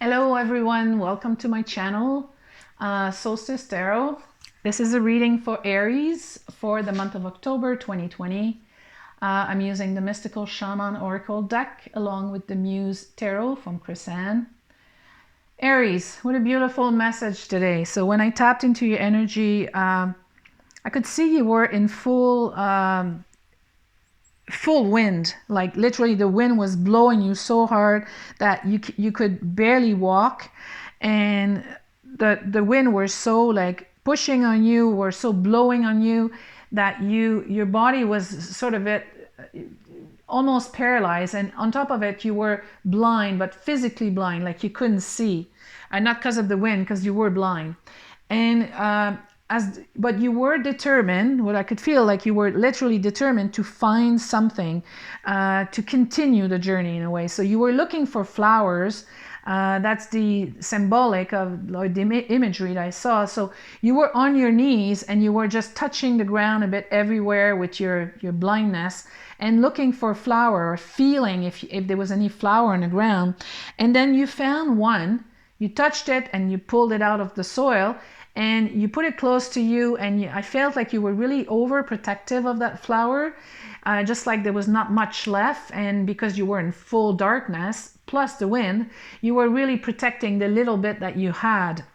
Hello everyone, welcome to my channel, Solstice Tarot. This is a reading for Aries for the month of October 2020. I'm using the Mystical Shaman Oracle deck along with the Muse Tarot from Chrisanne. Aries, what a beautiful message today. So when I tapped into your energy, I could see you were in full wind, like literally the wind was blowing you so hard that you could barely walk, and the wind was so like pushing on you, or so blowing on you, that your body was sort of almost paralyzed, and on top of it you were blind, but physically blind, like you couldn't see, and not because of the wind, because you were blind. And but you were determined, what I could feel like you were literally determined to find something, to continue the journey in a way. So you were looking for flowers. That's the symbolic of like, the imagery that I saw. So you were on your knees and you were just touching the ground a bit everywhere with your blindness, and looking for a flower, or feeling if there was any flower on the ground. And then you found one, you touched it and you pulled it out of the soil, and you put it close to you, and I felt like you were really overprotective of that flower, just like there was not much left, and because you were in full darkness, plus the wind, you were really protecting the little bit that you had.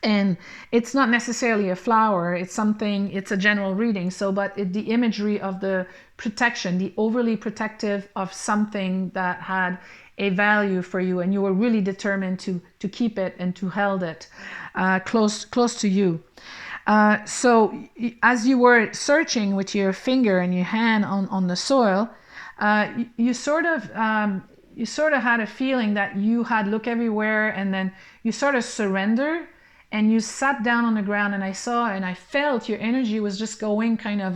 And it's not necessarily a flower, it's something, it's a general reading, so but the imagery of the protection, the overly protective of something that had a value for you, and you were really determined to keep it and to hold it close to you. So as you were searching with your finger and your hand on the soil, you sort of had a feeling that you had looked everywhere, and then you sort of surrender and you sat down on the ground, and I saw and I felt your energy was just going kind of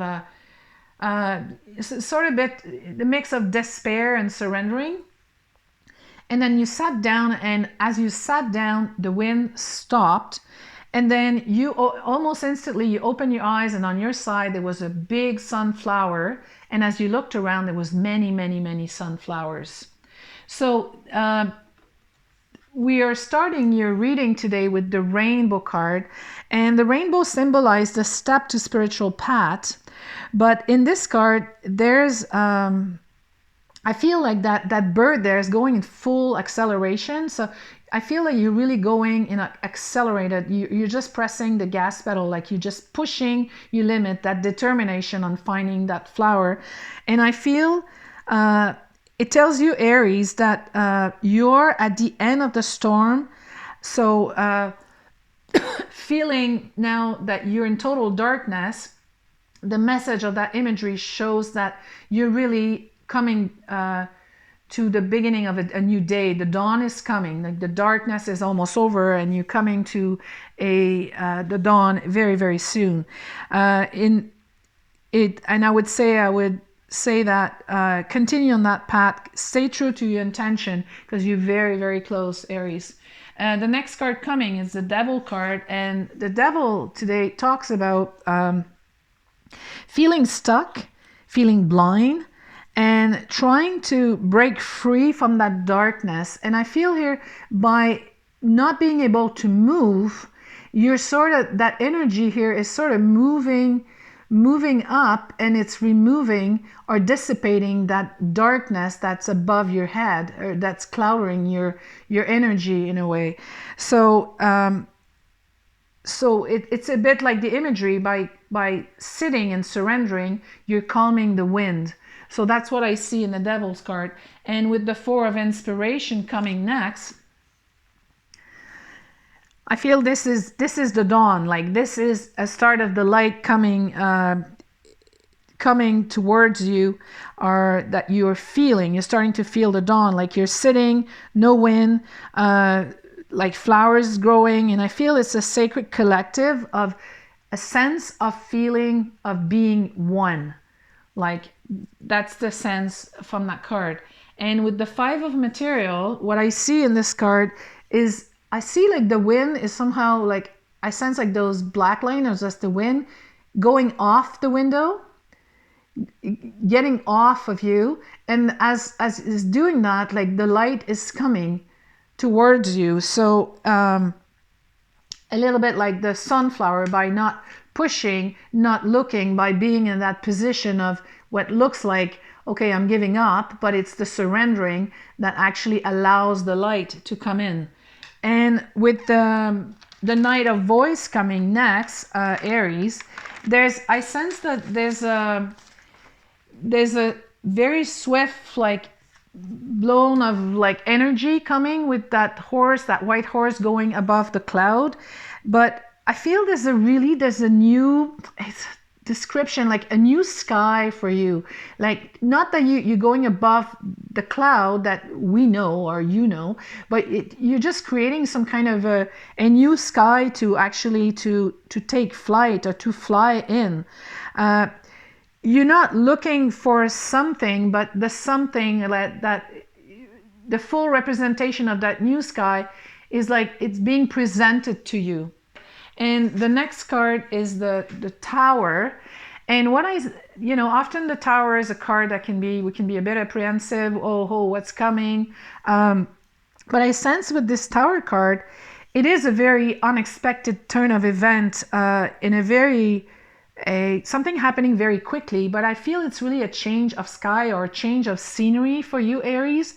sort of the mix of despair and surrendering. And then you sat down, and as you sat down, the wind stopped, and then you almost instantly you open your eyes, and on your side there was a big sunflower, and as you looked around there was many sunflowers. So we are starting your reading today with the rainbow card, and the rainbow symbolizes the step to spiritual path. But in this card there's I feel like that bird there is going in full acceleration. So I feel like you're really going in accelerated. You're just pressing the gas pedal, like you're just pushing your limit, that determination on finding that flower. And I feel it tells you, Aries, that you're at the end of the storm. So feeling now that you're in total darkness, the message of that imagery shows that you're really coming to the beginning of a new day. The dawn is coming, like the darkness is almost over, and you're coming to the dawn very soon. And I would say that continue on that path, stay true to your intention, because you're very close, Aries. The next card coming is the Devil card, and the Devil today talks about feeling stuck, feeling blind, and trying to break free from that darkness. And I feel here, by not being able to move, you're sort of, that energy here is sort of moving up, and it's removing or dissipating that darkness that's above your head, or that's clouding your energy in a way. So it's a bit like the imagery, by sitting and surrendering, you're calming the wind. So that's what I see in the Devil's card. And with the Four of Inspiration coming next, I feel this is the dawn. Like this is a start of the light coming towards you, or that you're feeling. You're starting to feel the dawn. Like you're sitting, no wind, like flowers growing. And I feel it's a sacred collective of a sense of feeling of being one. Like that's the sense from that card. And with the Five of Material, what I see in this card is, I see like the wind is somehow, like I sense like those black lines, or just the wind going off the window, getting off of you. And as is doing that, like the light is coming towards you. So a little bit like the sunflower, by not pushing, not looking, by being in that position of what looks like, okay, I'm giving up, but it's the surrendering that actually allows the light to come in. And with the Knight of Voice coming next, Aries, I sense that there's a very swift, like, blown of like energy coming with that horse, that white horse going above the cloud. But I feel there's a new description, like a new sky for you. Like, not that you're going above the cloud that we know or you know, but you're just creating some kind of a new sky to actually to take flight or to fly in. You're not looking for something, but the something that the full representation of that new sky is like it's being presented to you. And the next card is the Tower. And often the Tower is a card that we can be a bit apprehensive. Oh, what's coming? But I sense with this Tower card, it is a very unexpected turn of event in something happening very quickly, but I feel it's really a change of sky or a change of scenery for you, Aries.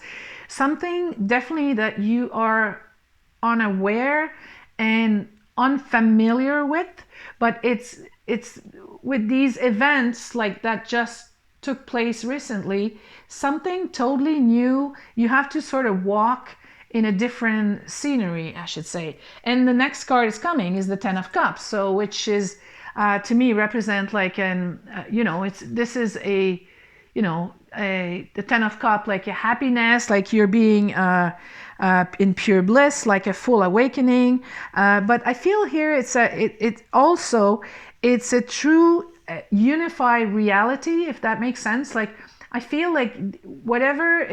Something definitely that you are unaware and unfamiliar with, but it's with these events like that just took place recently, something totally new. You have to sort of walk in a different scenery, I should say. And the next card is coming is the Ten of Cups, so which is to me represent like the Ten of Cups, like a happiness, like you're being in pure bliss, like a full awakening. But I feel here it's a true unified reality, if that makes sense. Like, I feel like whatever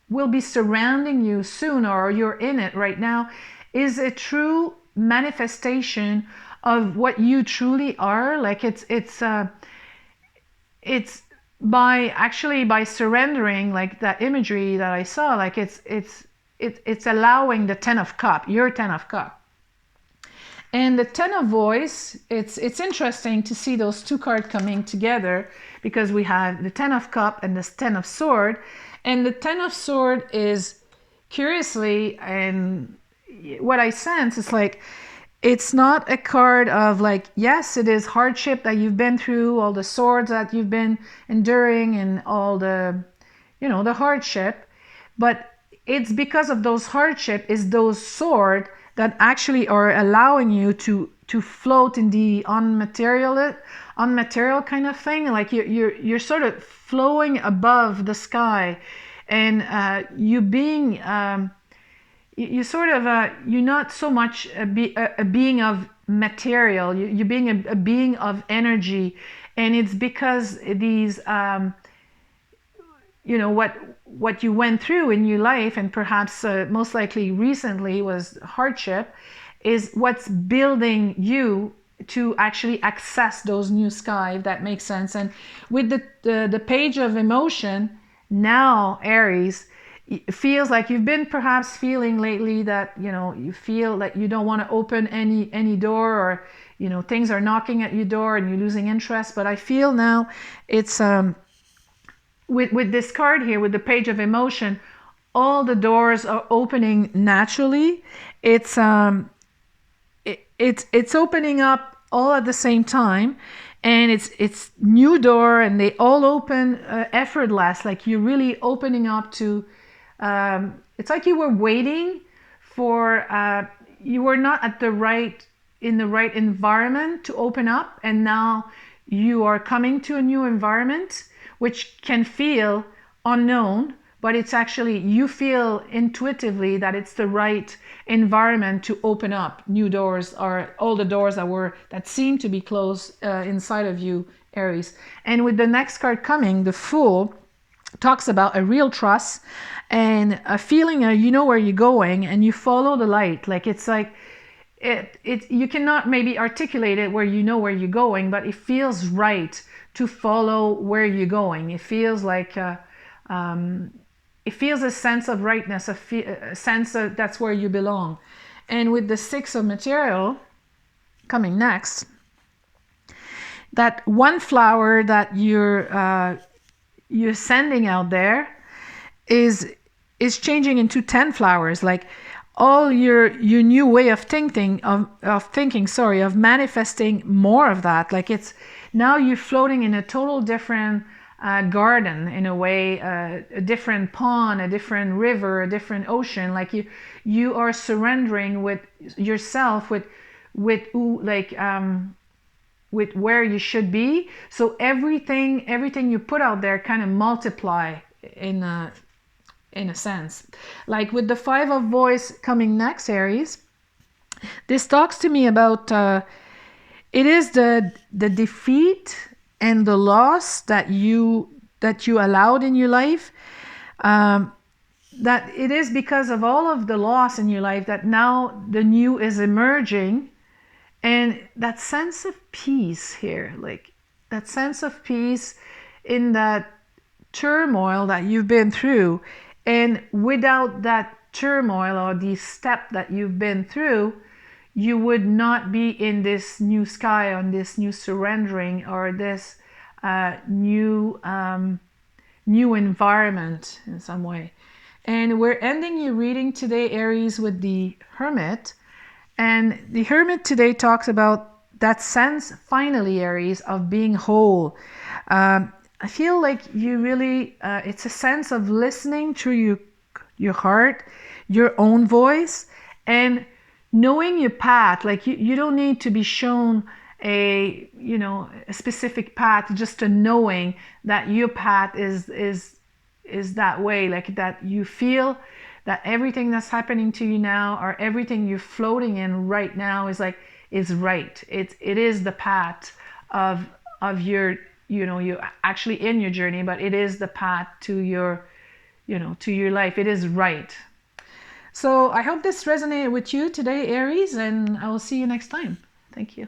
will be surrounding you soon, or you're in it right now, is a true manifestation of what you truly are. Like, it's by surrendering, like that imagery that I saw, like it's allowing the Ten of Cups, your Ten of Cups. And the Ten of Voice, it's interesting to see those two cards coming together, because we have the Ten of Cups and the Ten of Sword. And the Ten of Sword is, curiously, and what I sense is like, it's not a card of like, yes, it is hardship that you've been through, all the swords that you've been enduring and all the, the hardship, but it's because of those hardship is those swords that actually are allowing you to float in the unmaterial kind of thing. Like you're sort of flowing above the sky, and you being you sort of you're not so much a being of material. You're being a being of energy, and it's because these what you went through in your life, and perhaps most likely recently was hardship, is what's building you to actually access those new sky, if that makes sense. And with the Page of Emotion now, Aries, it feels like you've been perhaps feeling lately that you feel that you don't want to open any door, or things are knocking at your door and you're losing interest. But I feel now it's with this card here, with the Page of Emotion, all the doors are opening naturally. It's opening up all at the same time, and it's new door, and they all open effortless. Like you're really opening up to. It's like you were waiting for. You were not in the right environment to open up, and now you are coming to a new environment, which can feel unknown, but it's actually, you feel intuitively that it's the right environment to open up new doors, or all the doors that seem to be closed inside of you, Aries. And with the next card coming, the Fool, talks about a real trust and a feeling you know where you're going, and you follow the light. Like it's like you cannot maybe articulate it where you know where you're going, but it feels right to follow where you're going. It feels like it feels a sense of rightness, a sense of that's where you belong. And with the Six of Material coming next, that one flower that you're sending out there is changing into 10 flowers. Like all your new way of thinking, of manifesting more of that. Like it's now you're floating in a total different garden, in a way, a different pond, a different river, a different ocean. Like you are surrendering with yourself, with where you should be. So everything you put out there kind of multiply in a sense. Like with the Five of Voice coming next, Aries, this talks to me about it is the defeat and the loss that you allowed in your life, that it is because of all of the loss in your life that now the new is emerging. And that sense of peace here, like that sense of peace in that turmoil that you've been through. And without that turmoil or the step that you've been through, you would not be in this new sky, on this new surrendering, or this new environment in some way. And we're ending your reading today, Aries, with the Hermit. And the Hermit today talks about that sense, finally, Aries, of being whole. I feel like you really, it's a sense of listening to your heart, your own voice, and knowing your path. Like you don't need to be shown a specific path, just a knowing that your path is that way, like that you feel that everything that's happening to you now, or everything you're floating in right now, is right. It is the path of your, you're actually in your journey, but it is the path to your, to your life. It is right. So I hope this resonated with you today, Aries, and I will see you next time. Thank you.